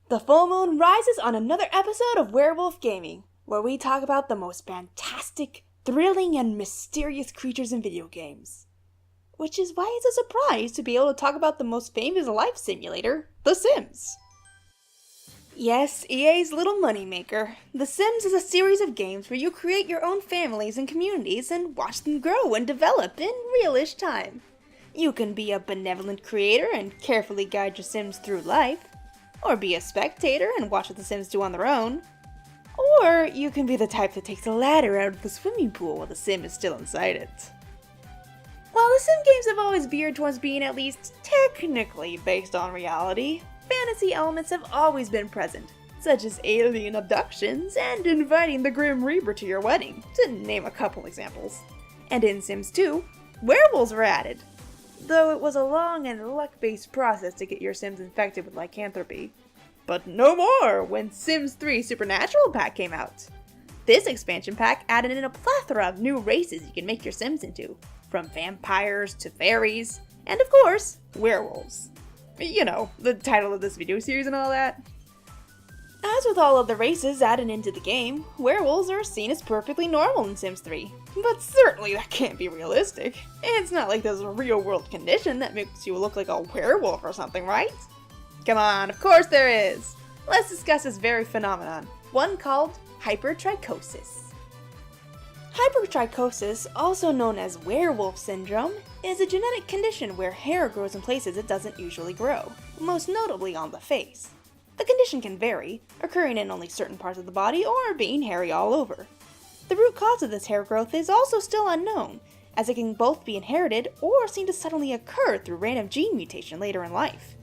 The full moon rises on another episode of Werewolf Gaming, where we talk about the most fantastic, thrilling, and mysterious creatures in video games. Which is why it's a surprise to be able to talk about the most famous life simulator, The Sims. Yes, EA's little moneymaker. The Sims is a series of games where you create your own families and communities and watch them grow and develop in real-ish time. You can be a benevolent creator and carefully guide your Sims through life, or be a spectator and watch what the Sims do on their own. Or you can be the type that takes a ladder out of the swimming pool while the Sim is still inside it. While the Sim games have always veered towards being at least technically based on reality, fantasy elements have always been present, such as alien abductions and inviting the Grim Reaper to your wedding, to name a couple examples. And in Sims 2, werewolves were added, though it was a long and luck-based process to get your Sims infected with lycanthropy. But no more when Sims 3 Supernatural Pack came out. This expansion pack added in a plethora of new races you can make your Sims into, from vampires to fairies, and of course, werewolves. You know, the title of this video series and all that. As with all of the races added into the game, werewolves are seen as perfectly normal in Sims 3. But certainly that can't be realistic. It's not like there's a real-world condition that makes you look like a werewolf or something, right? Come on, of course there is! Let's discuss this very phenomenon, one called hypertrichosis. Hypertrichosis, also known as Werewolf Syndrome, is a genetic condition where hair grows in places it doesn't usually grow, most notably on the face. The condition can vary, occurring in only certain parts of the body or being hairy all over. The root cause of this hair growth is also still unknown, as it can both be inherited or seem to suddenly occur through random gene mutation later in life.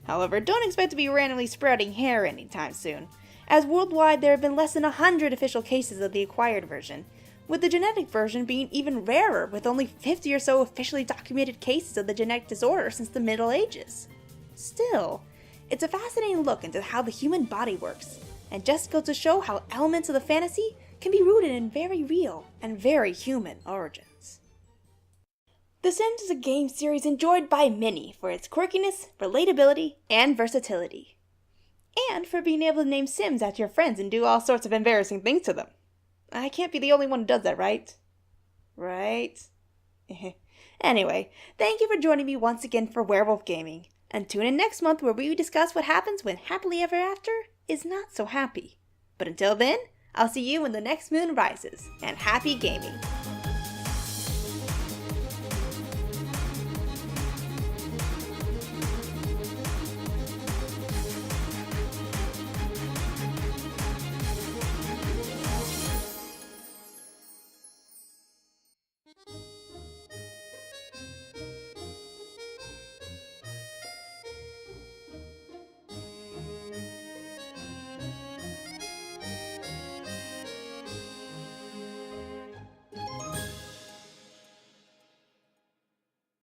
However, don't expect to be randomly sprouting hair anytime soon, as worldwide there have been less than 100 official cases of the acquired version, with the genetic version being even rarer, with only 50 or so officially documented cases of the genetic disorder since the Middle Ages. Still, it's a fascinating look into how the human body works, and just goes to show how elements of the fantasy can be rooted in very real and very human origins. The Sims is a game series enjoyed by many for its quirkiness, relatability, and versatility. And for being able to name Sims after your friends and do all sorts of embarrassing things to them. I can't be the only one who does that, right? Right? Anyway, thank you for joining me once again for Werewolf Gaming, and tune in next month where we discuss what happens when happily ever after is not so happy. But until then, I'll see you when the next moon rises, and happy gaming!